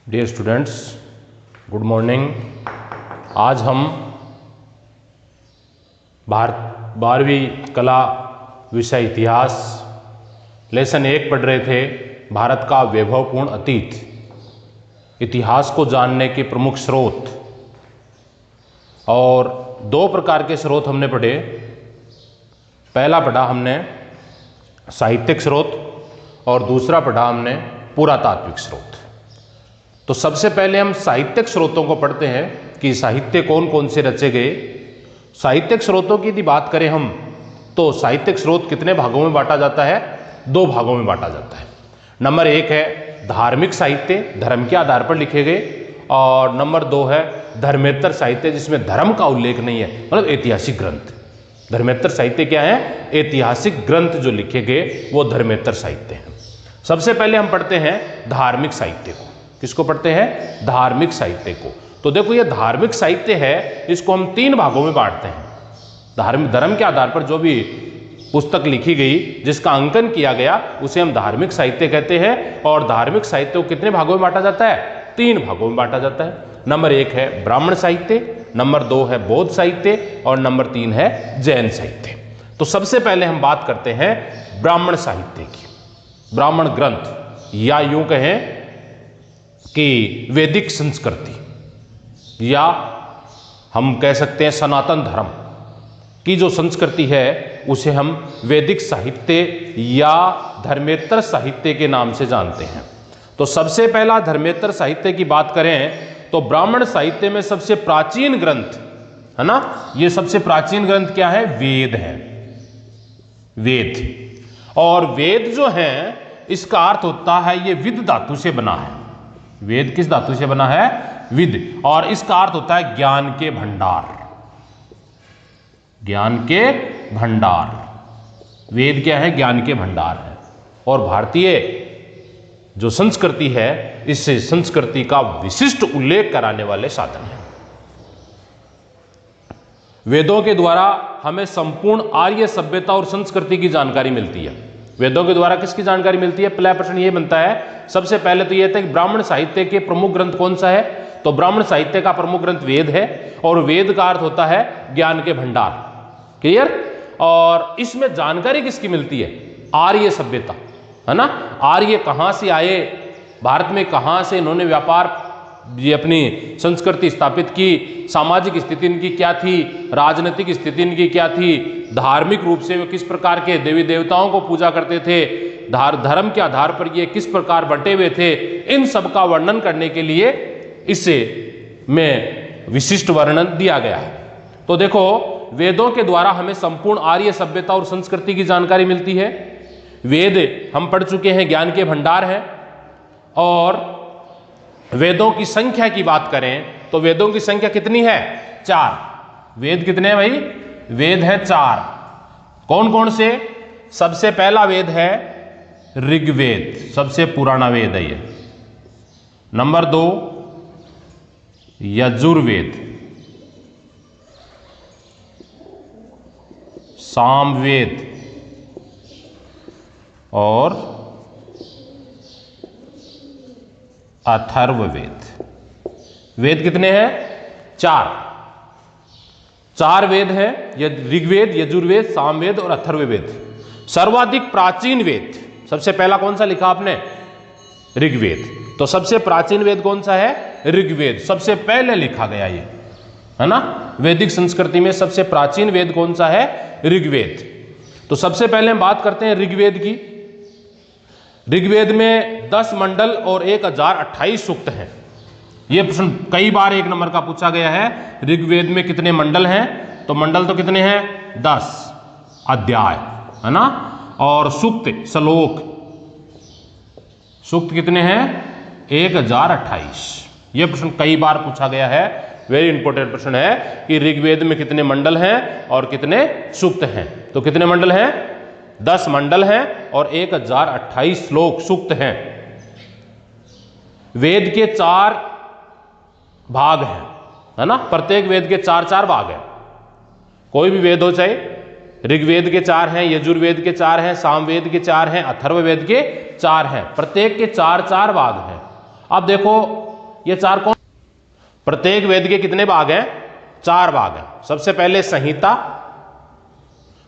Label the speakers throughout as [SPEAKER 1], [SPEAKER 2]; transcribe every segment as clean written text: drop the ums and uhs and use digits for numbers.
[SPEAKER 1] Dear students, good morning. आज हम 12वीं कला विषय इतिहास लेसन 1 पढ़ रहे थे। भारत का वैभवपूर्ण अतीत, इतिहास को जानने के प्रमुख स्रोत। और 2 प्रकार के स्रोत हमने पढ़े। पहला पढ़ा हमने साहित्यिक स्रोत और दूसरा पढ़ा हमने पुरातात्विक स्रोत। तो सबसे पहले हम साहित्यिक स्रोतों को पढ़ते हैं कि साहित्य कौन कौन से रचे गए। साहित्यिक स्रोतों की यदि बात करें हम, तो साहित्यिक स्रोत कितने भागों में बांटा जाता है? 2 भागों में बांटा जाता है। नंबर 1 है धार्मिक साहित्य, धर्म के आधार पर लिखे गए, और नंबर 2 है धर्मेतर साहित्य, जिसमें धर्म का उल्लेख नहीं है, मतलब ऐतिहासिक ग्रंथ। धर्मेतर साहित्य क्या है? ऐतिहासिक ग्रंथ जो लिखे गए वो धर्मेतर साहित्य हैं। सबसे पहले हम पढ़ते हैं धार्मिक साहित्य को। किसको पढ़ते हैं? धार्मिक साहित्य को। तो देखो, ये धार्मिक साहित्य है, इसको हम 3 भागों में बांटते हैं। धर्म के आधार पर जो भी पुस्तक लिखी गई, जिसका अंकन किया गया, उसे हम धार्मिक साहित्य कहते हैं। और धार्मिक साहित्य को कितने भागों में बांटा जाता है? 3 भागों में बांटा जाता है। नंबर 1 है ब्राह्मण साहित्य, नंबर 2 है बौद्ध साहित्य, और नंबर 3 है जैन साहित्य। तो सबसे पहले हम बात करते हैं ब्राह्मण साहित्य की। ब्राह्मण ग्रंथ, या यूं कहें कि वैदिक संस्कृति, या हम कह सकते हैं सनातन धर्म की जो संस्कृति है, उसे हम वैदिक साहित्य या धर्मेतर साहित्य के नाम से जानते हैं। तो सबसे पहला धर्मेतर साहित्य की बात करें तो ब्राह्मण साहित्य में सबसे प्राचीन ग्रंथ है ना, ये सबसे प्राचीन ग्रंथ क्या है? वेद है। वेद, और वेद जो है इसका अर्थ होता है, ये विद धातु से बना है। वेद किस धातु से बना है? विद, और इसका अर्थ होता है ज्ञान के भंडार। ज्ञान के भंडार, वेद क्या है? ज्ञान के भंडार है। और भारतीय जो संस्कृति है, इस संस्कृति का विशिष्ट उल्लेख कराने वाले साधन हैं। वेदों के द्वारा हमें संपूर्ण आर्य सभ्यता और संस्कृति की जानकारी मिलती है। वेदों के द्वारा किसकी जानकारी मिलती है? पहला प्रश्न ये बनता है। सबसे पहले तो यह था कि ब्राह्मण साहित्य के प्रमुख ग्रंथ कौन सा है? तो ब्राह्मण साहित्य का प्रमुख ग्रंथ वेद है, और वेद का अर्थ होता है ज्ञान के भंडार। क्लियर? और इसमें जानकारी किसकी मिलती है? आर्य सभ्यता, है ना। आर्य कहां से आए, भारत में कहां से इन्होंने व्यापार, ये अपनी संस्कृति स्थापित की, सामाजिक स्थिति इनकी क्या थी, राजनीतिक स्थिति इनकी क्या थी, धार्मिक रूप से वे किस प्रकार के देवी देवताओं को पूजा करते थे, धर्म के आधार पर ये किस प्रकार बंटे हुए थे, इन सब का वर्णन करने के लिए इसे में विशिष्ट वर्णन दिया गया है। तो देखो, वेदों के द्वारा हमें संपूर्ण आर्य सभ्यता और संस्कृति की जानकारी मिलती है। वेद हम पढ़ चुके हैं, ज्ञान के भंडार है। और वेदों की संख्या की बात करें तो वेदों की संख्या कितनी है? 4। वेद कितने हैं भाई? वेद है 4। कौन कौन से? सबसे पहला वेद है ऋग्वेद, सबसे पुराना वेद है ये। नंबर 2 यजुर्वेद, सामवेद, और अथर्ववेद। वेद कितने हैं? 4 वेद हैं, ऋग्वेद, यजुर्वेद, सामवेद और अथर्ववेद। सर्वाधिक प्राचीन वेद सबसे पहला कौन सा लिखा आपने? ऋग्वेद। तो सबसे प्राचीन वेद कौन सा है? ऋग्वेद, सबसे पहले लिखा गया ये, है ना। वैदिक संस्कृति में सबसे प्राचीन वेद कौन सा है? ऋग्वेद। तो सबसे पहले हम बात करते हैं ऋग्वेद की। ऋग्वेद में 10 मंडल और 1028 सूक्त हैं। यह प्रश्न कई बार 1 नंबर का पूछा गया है। ऋग्वेद में कितने मंडल हैं? तो मंडल तो कितने हैं? 10। अध्याय, है ना। और सूक्त, श्लोक, सूक्त कितने हैं? 1028। यह प्रश्न कई बार पूछा गया है। वेरी इंपॉर्टेंट प्रश्न है कि ऋग्वेद में कितने मंडल हैं और कितने सूक्त हैं। तो कितने मंडल हैं? 10 मंडल हैं और 1028 श्लोक, सूक्त हैं। वेद के 4 भाग हैं, है ना। प्रत्येक वेद के 4 भाग हैं। कोई भी वेद हो, चाहे ऋग्वेद के 4 हैं, यजुर्वेद के 4 हैं, सामवेद के 4 हैं, अथर्ववेद के 4 हैं। प्रत्येक के 4 भाग हैं। अब देखो, ये चार कौन? प्रत्येक वेद के कितने भाग हैं? 4 भाग हैं। सबसे पहले संहिता,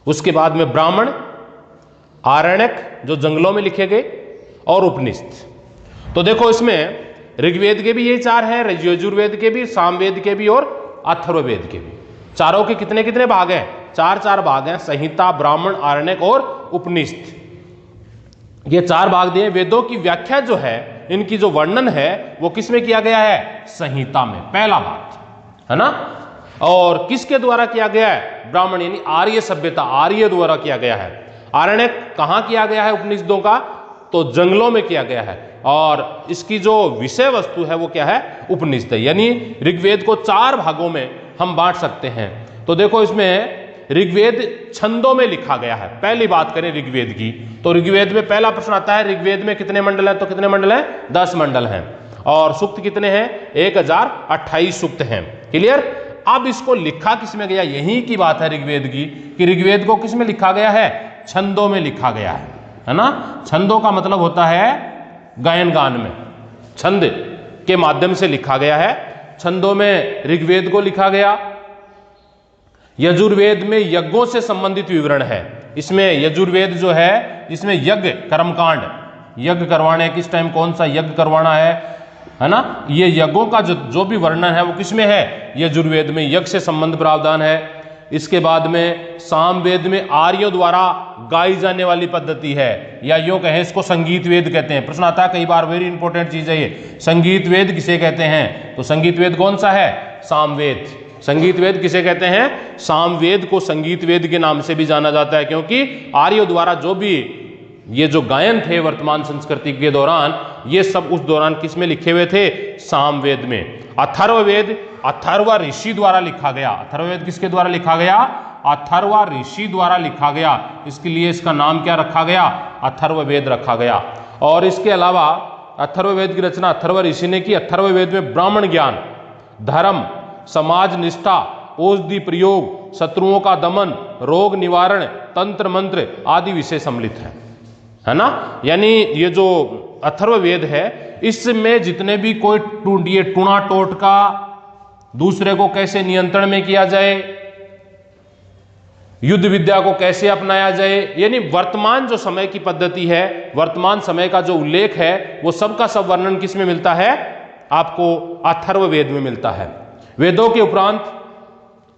[SPEAKER 1] उसके बाद में ब्राह्मण, आरण्यक जो जंगलों में लिखे गए, और उपनिषद। तो देखो इसमें ऋग्वेद के भी ये 4 हैं, यजुर्वेद के भी, सामवेद के भी और अथर्ववेद के भी। चारों के कितने कितने भाग हैं? 4 भाग हैं, संहिता, ब्राह्मण, आरण्यक और उपनिषद। ये 4 भाग दिए। वेदों की व्याख्या जो है, इनकी जो वर्णन है वो किस में किया गया है? संहिता में, पहला भाग, है ना। और किसके द्वारा किया गया है? ब्राह्मण यानी आर्य सभ्यता, आर्य द्वारा किया गया है। आरण्यक कहां किया गया है उपनिषदों का? तो जंगलों में किया गया है। और इसकी जो विषय वस्तु है वो क्या है? उपनिषद है। यानी ऋग्वेद को 4 भागों में हम बांट सकते हैं। तो देखो इसमें ऋग्वेद छंदों में लिखा गया है। पहली बात करें ऋग्वेद की, तो ऋग्वेद में पहला प्रश्न आता है, ऋग्वेद में कितने मंडल हैं? तो कितने मंडल हैं? 10 मंडल हैं। और सूक्त कितने हैं? 1028 सूक्त हैं। क्लियर? अब इसको लिखा किस में गया? यही की बात है ऋग्वेद की, कि ऋग्वेद को किस में लिखा गया है? छंदों में लिखा गया है ना। छंदों का मतलब होता है गायन गान में, छंद के माध्यम से लिखा गया है। छंदों में ऋग्वेद को लिखा गया। यजुर्वेद में यज्ञों से संबंधित विवरण है। इसमें यजुर्वेद जो है, इसमें यज्ञ कर्मकांड, यज्ञ करवाने, किस टाइम कौन सा यज्ञ करवाना है ना, ये यज्ञों का जो भी वर्णन है वो किसमें है? यजुर्वेद में। यज्ञ से संबंध प्रावधान है। इसके बाद में सामवेद में आर्यों द्वारा गाई जाने वाली पद्धति है, या यूं कहें इसको संगीत वेद कहते हैं। प्रश्न आता है कई बार, वेरी इंपॉर्टेंट चीज है ये, संगीत वेद किसे कहते हैं? तो संगीत वेद कौन सा है? सामवेद। संगीत वेद किसे कहते हैं? सामवेद को संगीत वेद के नाम से भी जाना जाता है, क्योंकि आर्यों द्वारा जो भी ये जो गायन थे वर्तमान संस्कृति के दौरान, ये सब उस दौरान किस में लिखे हुए थे? सामवेद में। अथर्ववेद अथर्व ऋषि द्वारा लिखा गया। अथर्ववेद किसके द्वारा लिखा गया? अथर्व ऋषि द्वारा लिखा गया। इसके लिए इसका नाम क्या रखा गया? अथर्ववेद रखा गया। और इसके अलावा अथर्ववेद की रचना अथर्व ऋषि ने की। अथर्ववेद में ब्राह्मण ज्ञान, धर्म, समाज निष्ठा, औषधि प्रयोग, शत्रुओं का दमन, रोग निवारण, तंत्र मंत्र आदि विषय सम्मिलित है ना। यानी ये जो अथर्ववेद है, इसमें जितने भी कोई ये टूणा टोटका, दूसरे को कैसे नियंत्रण में किया जाए, युद्ध विद्या को कैसे अपनाया जाए, यानी वर्तमान जो समय की पद्धति है, वर्तमान समय का जो उल्लेख है, वो सबका सब वर्णन किस में मिलता है? आपको अथर्ववेद में मिलता है। वेदों के उपरांत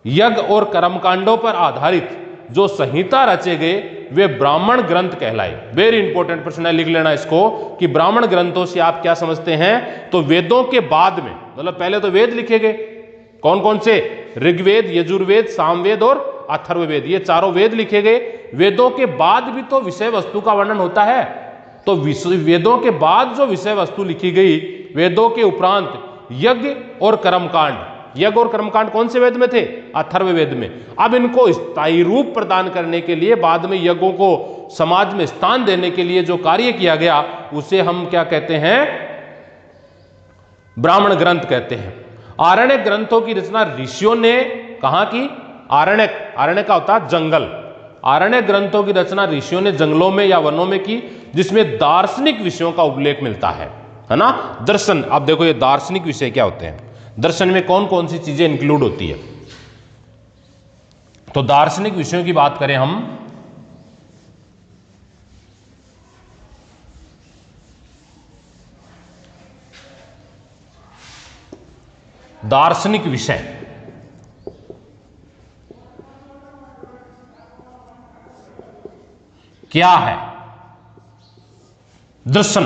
[SPEAKER 1] यज्ञ और कर्मकांडों पर आधारित जो संहिता रचे गए वे ब्राह्मण ग्रंथ कहलाए। वेरी इंपॉर्टेंट प्रश्न है, लिख लेना इसको, कि ब्राह्मण ग्रंथों से आप क्या समझते हैं? तो वेदों के बाद में, मतलब पहले तो वेद लिखे गए, कौन कौन से? ऋग्वेद, यजुर्वेद, सामवेद और अथर्ववेद, ये चारों वेद लिखे गए। वेदों के बाद भी तो विषय वस्तु का वर्णन होता है। तो वेदों के बाद जो विषय वस्तु लिखी गई, वेदों के उपरांत यज्ञ और कर्मकांड, यज्ञ और कर्मकांड कौन से वेद में थे? अथर्ववेद में। अब इनको स्थायी रूप प्रदान करने के लिए, बाद में यज्ञों को समाज में स्थान देने के लिए जो कार्य किया गया, उसे हम क्या कहते हैं? ब्राह्मण ग्रंथ कहते हैं। आरण्यक ग्रंथों की रचना ऋषियों ने कहां की? आरण्यक, आरण्यक का होता है जंगल। आरण्यक ग्रंथों की रचना ऋषियों ने जंगलों में या वनों में की, जिसमें दार्शनिक विषयों का उल्लेख मिलता है ना। दर्शन, आप देखो ये दार्शनिक विषय क्या होते हैं, दर्शन में कौन कौन सी चीजें इंक्लूड होती है। तो दार्शनिक विषयों की बात करें हम, दार्शनिक विषय क्या है? दर्शन,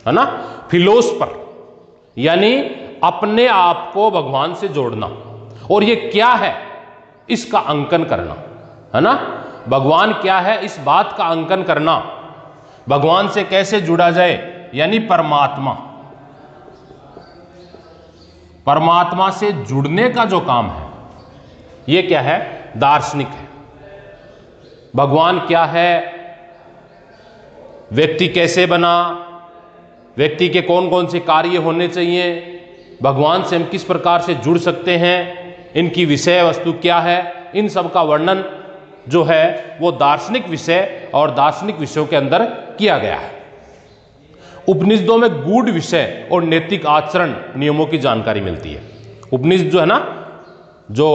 [SPEAKER 1] है ना। फिलोसफर यानी अपने आप को भगवान से जोड़ना, और ये क्या है इसका अंकन करना, है ना। भगवान क्या है इस बात का अंकन करना, भगवान से कैसे जुड़ा जाए, यानी परमात्मा, परमात्मा से जुड़ने का जो काम है, ये क्या है? दार्शनिक है। भगवान क्या है, व्यक्ति कैसे बना, व्यक्ति के कौन कौन से कार्य होने चाहिए, भगवान से हम किस प्रकार से जुड़ सकते हैं, इनकी विषय वस्तु क्या है, इन सब का वर्णन जो है वो दार्शनिक विषय और दार्शनिक विषयों के अंदर किया गया है। उपनिषदों में गूढ़ विषय और नैतिक आचरण नियमों की जानकारी मिलती है। उपनिषद जो है ना, जो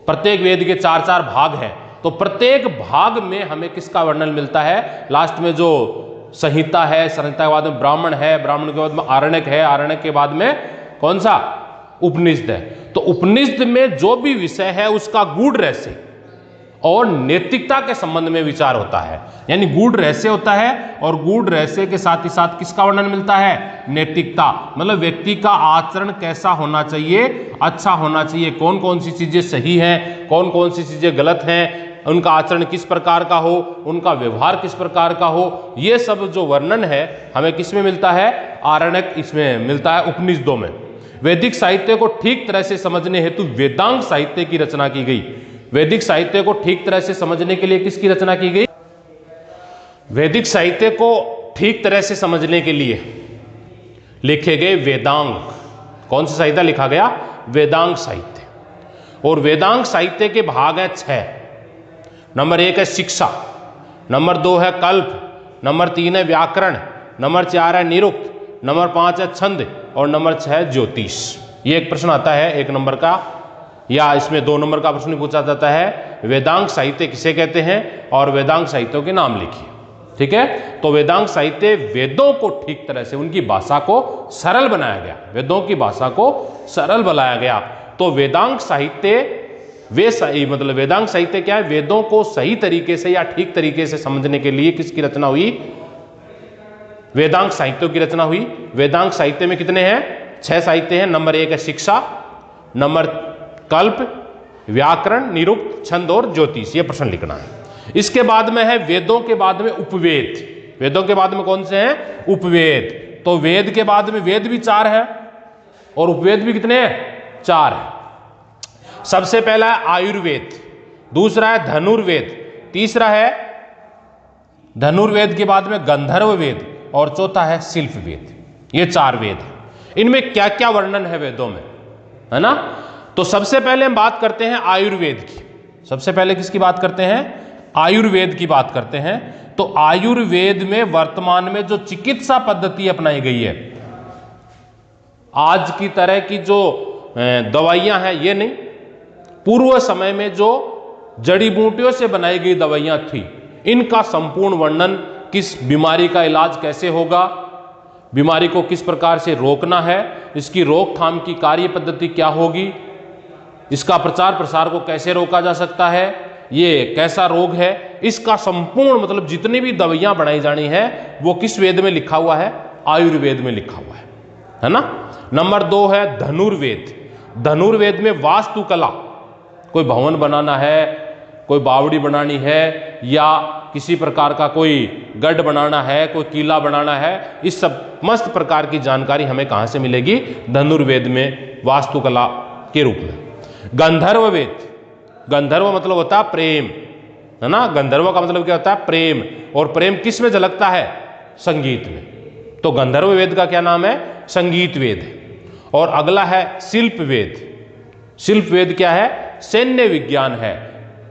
[SPEAKER 1] प्रत्येक वेद के 4-4 भाग हैं, तो प्रत्येक भाग में हमें किसका वर्णन मिलता है? लास्ट में जो संहिता है, संहिता के बाद में ब्राह्मण है, ब्राह्मण के बाद में आरण्यक है, आरण्यक के बाद में कौन सा? उपनिषद है। तो उपनिषद में जो भी विषय है उसका गूढ़ रहस्य और नैतिकता के संबंध में विचार होता है, यानी गूढ़ रहस्य होता है और गूढ़ रहस्य के साथ ही साथ किसका वर्णन मिलता है? नैतिकता, मतलब व्यक्ति का आचरण कैसा होना चाहिए, अच्छा होना चाहिए, कौन कौन सी चीजें सही हैं, कौन कौन सी चीजें गलत हैं, उनका आचरण किस प्रकार का हो, उनका व्यवहार किस प्रकार का हो, ये सब जो वर्णन है हमें किस में मिलता है? आरण्यक इसमें मिलता है, उपनिषदों में। वैदिक साहित्य को ठीक तरह से समझने हेतु वेदांग साहित्य की रचना की गई। वैदिक साहित्य को ठीक तरह से समझने के लिए किसकी रचना की गई? वैदिक साहित्य को ठीक तरह से समझने के लिए लिखे गए वेदांग। कौन सा साहित्य लिखा गया? वेदांग साहित्य। और वेदांग साहित्य के भाग हैं 6। नंबर 1 है शिक्षा, नंबर 2 है कल्प, नंबर 3 है व्याकरण, नंबर 4 है निरुक्त, नंबर 5 है छंद और नंबर 6 है ज्योतिष। ये एक प्रश्न आता है 1 नंबर का, या इसमें 2 नंबर का प्रश्न पूछा जाता है, वेदांग साहित्य किसे कहते हैं और वेदांग साहित्यों के नाम लिखिए। ठीक है, तो वेदांग साहित्य वेदों को ठीक तरह से, उनकी भाषा को सरल बनाया गया, वेदों की भाषा को सरल बनाया गया। तो वेदांग साहित्य मतलब वेदांग साहित्य क्या है? वेदों को सही तरीके से या ठीक तरीके से समझने के लिए किसकी रचना हुई? वेदांग साहित्यों की रचना हुई। वेदांग साहित्य में कितने हैं? 6 साहित्य हैं। नंबर 1 है शिक्षा, नंबर कल्प, व्याकरण, निरुक्त, छंद और ज्योतिष। ये प्रश्न लिखना है। इसके बाद में है वेदों के बाद में उपवेद। वेदों के बाद में कौन से हैं? उपवेद। तो वेद के बाद में वेद भी 4 है और उपवेद भी कितने हैं? 4 है। सबसे पहला है आयुर्वेद, दूसरा है धनुर्वेद, तीसरा है धनुर्वेद के बाद में गंधर्व वेद और चौथा है शिल्प वेद। ये 4 वेद हैं। इनमें क्या क्या वर्णन है वेदों में, है ना? तो सबसे पहले हम बात करते हैं आयुर्वेद की। सबसे पहले किसकी बात करते हैं? आयुर्वेद की बात करते हैं। तो आयुर्वेद में वर्तमान में जो चिकित्सा पद्धति अपनाई गई है, आज की तरह की जो दवाइयां हैं ये नहीं, पूर्व समय में जो जड़ी बूटियों से बनाई गई दवाइयां थी, इनका संपूर्ण वर्णन, किस बीमारी का इलाज कैसे होगा, बीमारी को किस प्रकार से रोकना है, इसकी रोकथाम की कार्य पद्धति क्या होगी, इसका प्रचार प्रसार को कैसे रोका जा सकता है, ये कैसा रोग है, इसका संपूर्ण मतलब जितनी भी दवाइयां बनाई जानी है वो किस वेद में लिखा हुआ है? आयुर्वेद में लिखा हुआ है ना? नंबर 2 है धनुर्वेद। धनुर्वेद में वास्तुकला, कोई भवन बनाना है, कोई बावड़ी बनानी है, या किसी प्रकार का कोई गढ़ बनाना है, कोई किला बनाना है, इस सब मस्त प्रकार की जानकारी हमें कहां से मिलेगी? धनुर्वेद में, वास्तुकला के रूप में। गंधर्व वेद, गंधर्व मतलब होता है प्रेम, है ना? गंधर्व का मतलब क्या होता है? प्रेम। और प्रेम किस में झलकता है? संगीत में। तो गंधर्व वेद का क्या नाम है? संगीत वेद। और अगला है शिल्प वेद। शिल्प वेद क्या है? सैन्य विज्ञान है।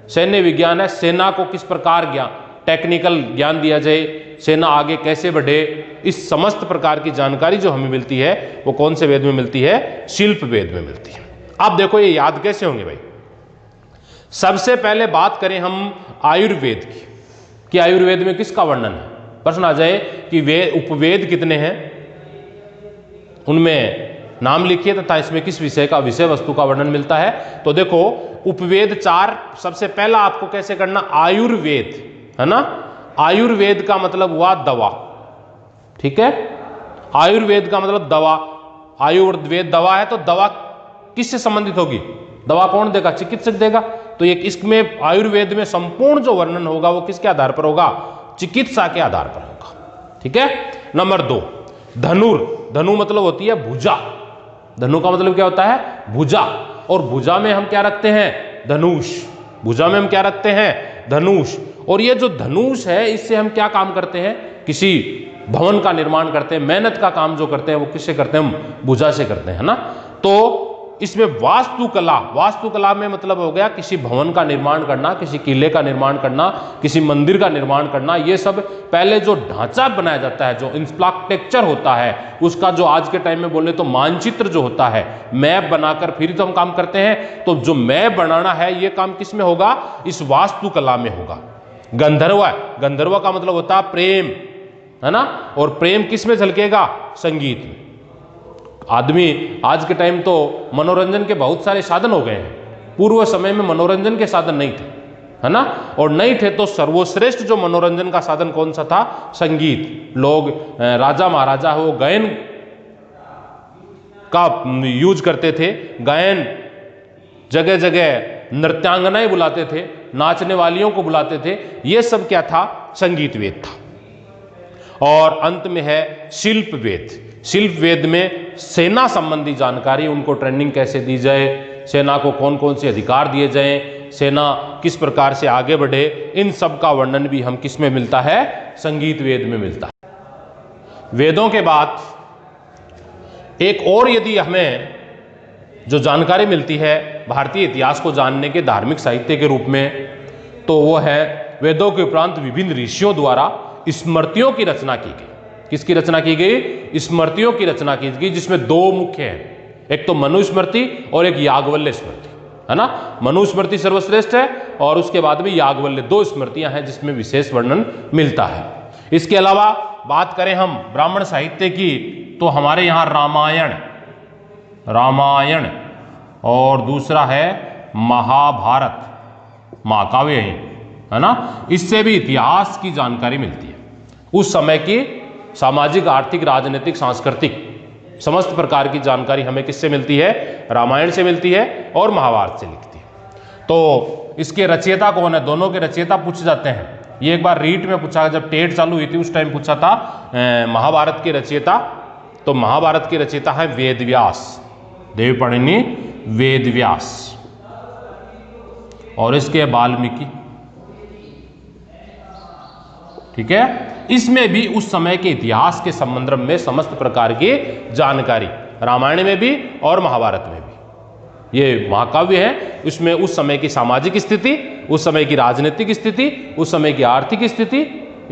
[SPEAKER 1] सैन्य विज्ञान है, सेना को किस प्रकार ज्ञान, टेक्निकल ज्ञान दिया जाए, सेना आगे कैसे बढ़े, इस समस्त प्रकार की जानकारी जो हमें मिलती है वो कौन से वेद में मिलती है? शिल्प वेद में मिलती है। अब देखो ये याद कैसे होंगे भाई? सबसे पहले बात करें हम आयुर्वेद की, कि आयुर्वेद में किसका वर्णन है। प्रश्न आ जाए कि उपवेद कितने हैं, उनमें नाम लिखिए तथा इसमें किस विषय का, विषय वस्तु का वर्णन मिलता है। तो देखो उपवेद 4, सबसे पहला आपको कैसे करना? आयुर्वेद, है ना? आयुर्वेद का मतलब हुआ दवा, ठीक है? आयुर्वेद का मतलब दवा, आयुर्वेद दवा है, तो दवा किससे संबंधित होगी? दवा कौन देगा? चिकित्सक देगा। तो ये इसमें आयुर्वेद में संपूर्ण जो वर्णन होगा वो किसके आधार पर होगा? चिकित्सा के आधार पर होगा, ठीक है? नंबर 2 धनुर। धनु मतलब होती है भुजा। धनु का मतलब क्या होता है? भुजा। और भुजा में हम क्या रखते हैं? धनुष। भुजा में हम क्या रखते हैं? धनुष। और ये जो धनुष है इससे हम क्या काम करते हैं? किसी भवन का निर्माण करते हैं, मेहनत का काम जो करते हैं वो किससे करते हैं? हम भुजा से करते हैं, है ना? तो इसमें वास्तुकला, वास्तुकला में मतलब हो गया किसी भवन का निर्माण करना, किसी किले का निर्माण करना, किसी मंदिर का निर्माण करना। ये सब पहले जो ढांचा बनाया जाता है, जो इंफ्रास्ट्रक्चर होता है उसका, जो आज के टाइम में बोले तो मानचित्र जो होता है, मैप बनाकर फिर तो हम काम करते हैं। तो जो मैप बनाना है ये काम किस में होगा? इस वास्तुकला में होगा। गंधर्व, गंधर्व का मतलब होता है प्रेम, है ना, और प्रेम किस में झलकेगा? संगीत में। आदमी आज के टाइम तो मनोरंजन के बहुत सारे साधन हो गए हैं, पूर्व समय में मनोरंजन के साधन नहीं थे, है ना, और नहीं थे तो सर्वश्रेष्ठ जो मनोरंजन का साधन कौन सा था? संगीत। लोग राजा महाराजा हो गायन का यूज करते थे, गायन, जगह जगह नृत्यांगनाएं बुलाते थे, नाचने वालियों को बुलाते थे। ये सब क्या था? संगीत वेद था। और अंत में है शिल्प वेद। शिल्प वेद में सेना संबंधी जानकारी, उनको ट्रेनिंग कैसे दी जाए, सेना को कौन कौन से अधिकार दिए जाएं, सेना किस प्रकार से आगे बढ़े, इन सब का वर्णन भी हम किस में मिलता है? संगीत वेद में मिलता है। वेदों के बाद एक और यदि हमें जो जानकारी मिलती है भारतीय इतिहास को जानने के धार्मिक साहित्य के रूप में, तो वो है वेदों के उपरांत विभिन्न ऋषियों द्वारा स्मृतियों की रचना की गई। किसकी रचना की गई? स्मृतियों की रचना की गई, जिसमें दो मुख्य हैं, एक तो मनुस्मृति और एक याज्ञवल्क्य स्मृति, है ना। मनुस्मृति सर्वश्रेष्ठ है और उसके बाद में याज्ञवल्क्य, दो स्मृतियां हैं जिसमें विशेष वर्णन मिलता है। इसके अलावा बात करें हम ब्राह्मण साहित्य की, तो हमारे यहाँ रामायण और दूसरा है महाभारत, महाकाव्य, है ना। इससे भी इतिहास की जानकारी मिलती है, उस समय की सामाजिक, आर्थिक, राजनीतिक, सांस्कृतिक समस्त प्रकार की जानकारी हमें किससे मिलती है? रामायण से मिलती है और महाभारत से लिखती है। तो इसके रचयिता कौन है? दोनों के रचयिता पूछे जाते हैं। ये एक बार रीट में पूछा, जब टेट चालू हुई थी उस टाइम पूछा था महाभारत के रचयिता। तो महाभारत के रचयिता है वेदव्यास, देवपणिनि वेदव्यास, और इसके वाल्मीकि। ठीक है। इसमें भी उस समय के इतिहास के संबंध में समस्त प्रकार की जानकारी, रामायण में भी और महाभारत में भी। ये महाकाव्य है, उसमें उस समय की सामाजिक स्थिति, उस समय की राजनीतिक स्थिति, उस समय की आर्थिक स्थिति,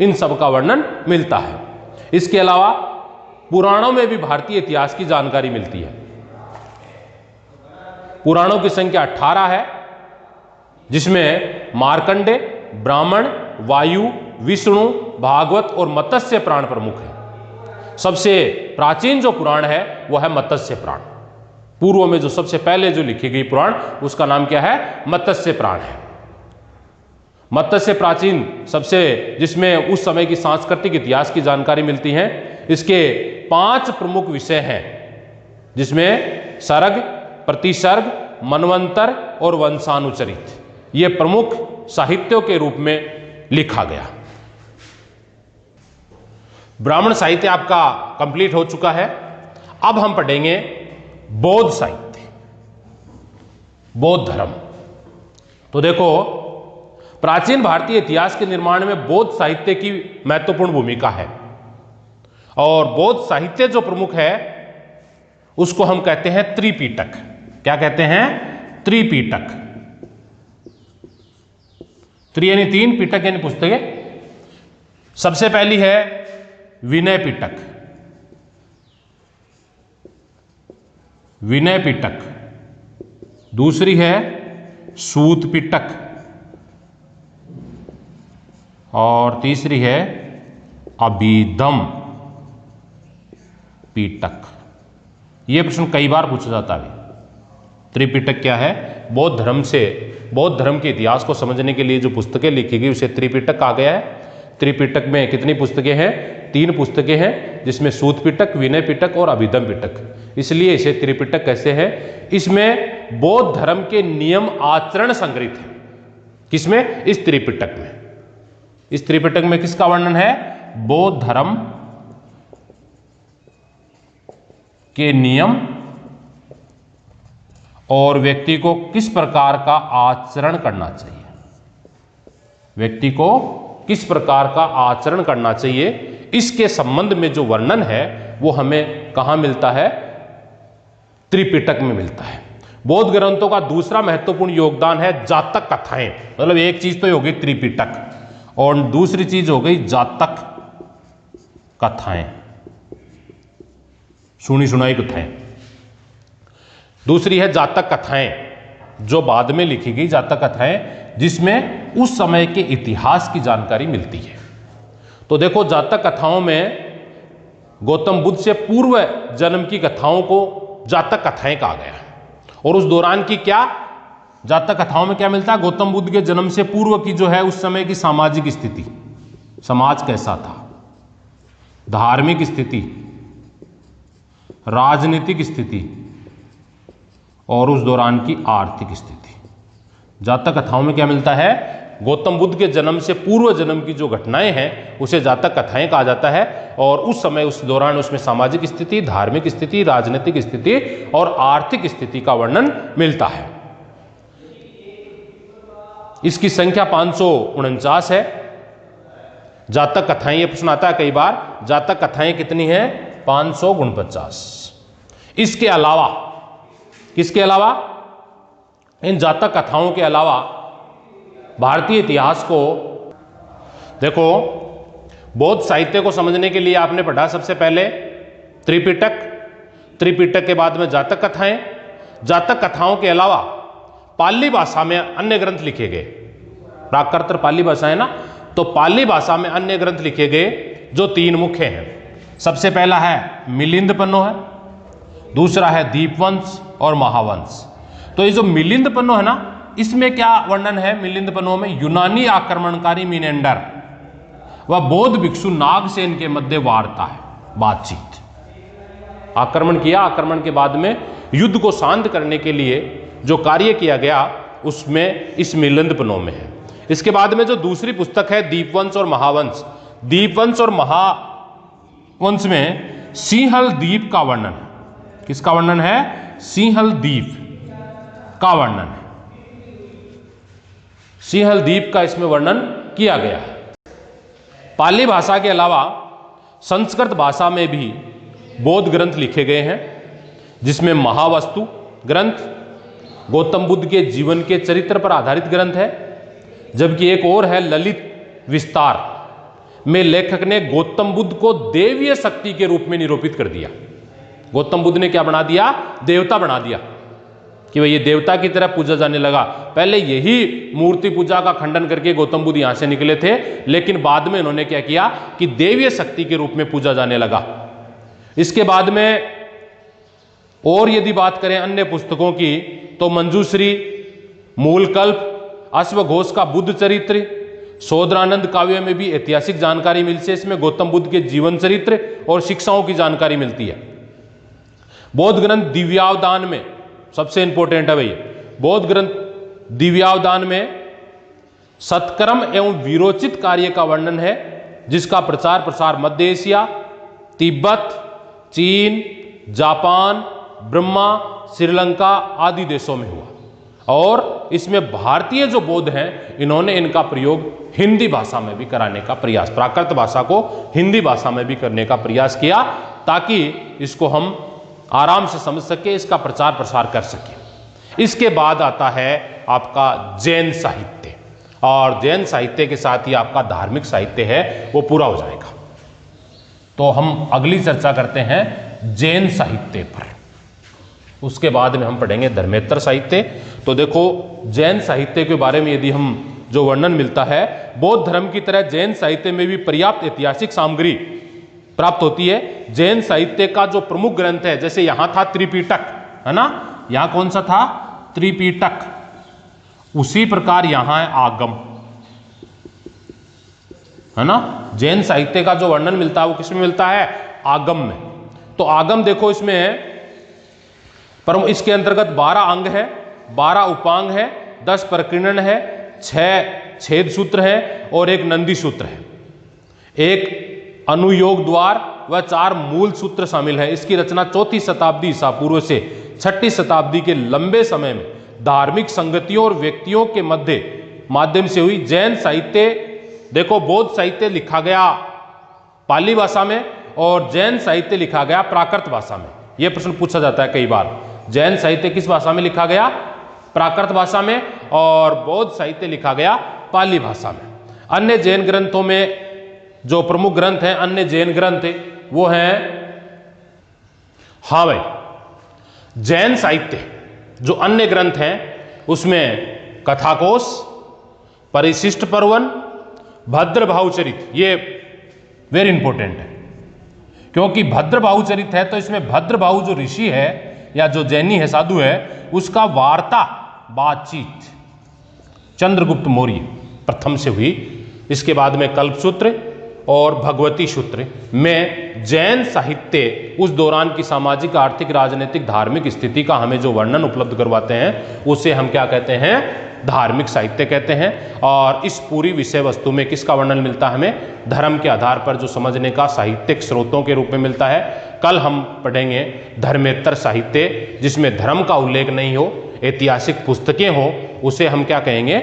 [SPEAKER 1] इन सब का वर्णन मिलता है। इसके अलावा पुराणों में भी भारतीय इतिहास की जानकारी मिलती है। पुराणों की संख्या 18 है, जिसमें मार्कंडे, ब्राह्मण, वायु, विष्णु, भागवत और मत्स्य पुराण प्रमुख है। सबसे प्राचीन जो पुराण है वो है मत्स्य पुराण। पूर्व में जो सबसे पहले जो लिखी गई पुराण, उसका नाम क्या है? मत्स्य पुराण है। मत्स्य प्राचीन सबसे, जिसमें उस समय की सांस्कृतिक इतिहास की जानकारी मिलती है। इसके 5 प्रमुख विषय हैं, जिसमें सर्ग, प्रतिसर्ग, मनवंतर और वंशानुचरित, ये प्रमुख साहित्यों के रूप में लिखा गया। ब्राह्मण साहित्य आपका कंप्लीट हो चुका है। अब हम पढ़ेंगे बौद्ध साहित्य, बौद्ध धर्म। तो देखो, प्राचीन भारतीय इतिहास के निर्माण में बौद्ध साहित्य की महत्वपूर्ण भूमिका है, और बौद्ध साहित्य जो प्रमुख है उसको हम कहते हैं त्रिपिटक। क्या कहते हैं? त्रिपिटक। त्रि यानी 3, पिटक यानी पुस्तकें। सबसे पहली है विनय पिटक, विनय पिटक। दूसरी है सूत पिटक, और तीसरी है अभिधम पिटक। यह प्रश्न कई बार पूछा जाता है। त्रिपिटक क्या है? बौद्ध धर्म से, बौद्ध धर्म के इतिहास को समझने के लिए जो पुस्तकें लिखी गई उसे त्रिपिटक कहा गया है। त्रिपिटक में कितनी पुस्तकें हैं? 3 पुस्तकें हैं, जिसमें सूत पिटक, विनय पिटक और अभिधम पिटक। इसलिए इसे त्रिपिटक कैसे है? इसमें बौद्ध धर्म के नियम आचरण संग्रहित है। किसमें? इस त्रिपिटक में। इस त्रिपिटक में किसका वर्णन है? बौद्ध धर्म के नियम और व्यक्ति को किस प्रकार का आचरण करना चाहिए, व्यक्ति को किस प्रकार का आचरण करना चाहिए, इसके संबंध में जो वर्णन है वो हमें कहां मिलता है? त्रिपिटक में मिलता है। बौद्ध ग्रंथों का दूसरा महत्वपूर्ण योगदान है जातक कथाएं। मतलब एक चीज तो हो गई त्रिपिटक और दूसरी चीज हो गई जातक कथाएं, सुनी सुनाई कथाएं। दूसरी है जातक कथाएं जो बाद में लिखी गई जातक कथाएं, जिसमें उस समय के इतिहास की जानकारी मिलती है। तो देखो जातक कथाओं में गौतम बुद्ध से पूर्व जन्म की कथाओं को जातक कथाएं कहा गया। और उस दौरान की क्या जातक कथाओं में क्या मिलता है? गौतम बुद्ध के जन्म से पूर्व की जो है उस समय की सामाजिक स्थिति, समाज कैसा था, धार्मिक स्थिति, राजनीतिक स्थिति और उस दौरान की आर्थिक स्थिति। जातक कथाओं में क्या मिलता है? गौतम बुद्ध के जन्म से पूर्व जन्म की जो घटनाएं हैं उसे जातक कथाएं कहा जाता है। और उस समय उस दौरान उसमें सामाजिक स्थिति, धार्मिक स्थिति, राजनीतिक स्थिति और आर्थिक स्थिति का वर्णन मिलता है। इसकी संख्या 549 है। जातक कथाएं, ये प्रश्न आता है कई बार, जातक कथाएं कितनी है? 549। इसके अलावा, किसके अलावा? इन जातक कथाओं के अलावा भारतीय इतिहास को देखो, बौद्ध साहित्य को समझने के लिए आपने पढ़ा सबसे पहले त्रिपिटक, त्रिपिटक के बाद में जातक कथाएं। जातक कथाओं के अलावा पाली भाषा में अन्य ग्रंथ लिखे गए। प्राकृत पाली भाषा है ना, तो पाली भाषा में अन्य ग्रंथ लिखे गए जो 3 मुख्य हैं। सबसे पहला है मिलिंद पन्नो है, दूसरा है दीपवंश और महावंश। तो ये जो मिलिंद पन्नो है ना, इसमें क्या वर्णन है? मिलिंद पन्नो में यूनानी आक्रमणकारी मिनेंडर व बौद्ध भिक्षु नागसेन के मध्य वार्ता है, बातचीत। आक्रमण किया, आक्रमण के बाद में युद्ध को शांत करने के लिए जो कार्य किया गया उसमें इस मिलिंद पन्नो में है। इसके बाद में जो दूसरी पुस्तक है दीपवंश और महावंश, दीपवंश और महावंश में सिंहल द्वीप का वर्णन है। किसका वर्णन है? सिंहल द्वीप का वर्णन है। सिंहल द्वीप का इसमें वर्णन किया गया है। पाली भाषा के अलावा संस्कृत भाषा में भी बौद्ध ग्रंथ लिखे गए हैं, जिसमें महावस्तु ग्रंथ गौतम बुद्ध के जीवन के चरित्र पर आधारित ग्रंथ है, जबकि एक और है ललित विस्तार में लेखक ने गौतम बुद्ध को देवीय शक्ति के रूप में निरूपित कर दिया। गौतम बुद्ध ने क्या बना दिया? देवता बना दिया कि वह ये देवता की तरह पूजा जाने लगा। पहले यही मूर्ति पूजा का खंडन करके गौतम बुद्ध यहां से निकले थे, लेकिन बाद में इन्होंने क्या किया कि देवीय शक्ति के रूप में पूजा जाने लगा। इसके बाद में और यदि बात करें अन्य पुस्तकों की, तो मंजूश्री, मूलकल्प, अश्वघोष का बुद्ध चरित्र, शोधरानंद काव्य में भी ऐतिहासिक जानकारी मिलती है। इसमें गौतम बुद्ध के जीवन चरित्र और शिक्षाओं की जानकारी मिलती है। बौद्ध ग्रंथ दिव्यावदान में सबसे इंपॉर्टेंट है भैया, बौद्ध ग्रंथ दिव्यावदान में सत्कर्म एवं वीरोचित कार्य का वर्णन है, जिसका प्रचार प्रसार मध्य एशिया, तिब्बत, चीन, जापान, ब्रह्मा, श्रीलंका आदि देशों में हुआ। और इसमें भारतीय जो बौद्ध हैं, इन्होंने इनका प्रयोग हिंदी भाषा में भी कराने का प्रयास, प्राकृत भाषा को हिंदी भाषा में भी करने का प्रयास किया, ताकि इसको हम आराम से समझ सके, इसका प्रचार प्रसार कर सके। इसके बाद आता है आपका जैन साहित्य, और जैन साहित्य के साथ ही आपका धार्मिक साहित्य है वो पूरा हो जाएगा। तो हम अगली चर्चा करते हैं जैन साहित्य पर, उसके बाद में हम पढ़ेंगे धर्मेतर साहित्य। तो देखो जैन साहित्य के बारे में यदि हम जो वर्णन मिलता है, बौद्ध धर्म की तरह जैन साहित्य में भी पर्याप्त ऐतिहासिक सामग्री प्राप्त होती है। जैन साहित्य का जो प्रमुख ग्रंथ है, जैसे यहां था त्रिपिटक, है ना, यहां कौन सा था? त्रिपिटक। उसी प्रकार यहां है आगम, है ना। जैन साहित्य का जो वर्णन मिलता है वो किसमें मिलता है? आगम में। तो आगम देखो इसमें है, पर इसके अंतर्गत 12 अंग है, 12 उपांग है, 10 प्रकीर्णन है, 6 छेद सूत्र है और 1 नंदी सूत्र है, 1 अनुयोग द्वार व 4 मूल सूत्र शामिल है। इसकी रचना 4वीं शताब्दी ईसा पूर्व से 6वीं शताब्दी के लंबे समय में धार्मिक संगतियों और व्यक्तियों के माध्यम से हुई। जैन साहित्य देखो, बौद्ध साहित्य लिखा गया पाली भाषा में और जैन साहित्य लिखा गया प्राकृत भाषा में। यह प्रश्न पूछा जाता है कई बार। जैन साहित्य किस भाषा में लिखा गया? प्राकृत भाषा में, और बौद्ध साहित्य लिखा गया पाली भाषा में। अन्य जैन ग्रंथों में जो प्रमुख ग्रंथ हैं, अन्य जैन ग्रंथ वो हैं, हाँ भाई, जैन साहित्य जो अन्य ग्रंथ हैं उसमें कथाकोश, परिशिष्ट पर्वन, भद्रबाहुचरित, ये वेरी इंपॉर्टेंट है, क्योंकि भद्रबाहुचरित है तो इसमें भद्रबाहु जो ऋषि है या जो जैनी है, साधु है, उसका वार्ता बातचीत चंद्रगुप्त मौर्य प्रथम से हुई। इसके बाद में कल्पसूत्र और भगवती सूत्र में जैन साहित्य उस दौरान की सामाजिक, आर्थिक, राजनीतिक, धार्मिक स्थिति का हमें जो वर्णन उपलब्ध करवाते हैं उसे हम क्या कहते हैं? धार्मिक साहित्य कहते हैं। और इस पूरी विषय वस्तु में किसका वर्णन मिलता है हमें? धर्म के आधार पर जो समझने का साहित्यिक स्रोतों के रूप में मिलता है। कल हम पढ़ेंगे धर्मेतर साहित्य, जिसमें धर्म का उल्लेख नहीं हो, ऐतिहासिक पुस्तकें हो, उसे हम क्या कहेंगे?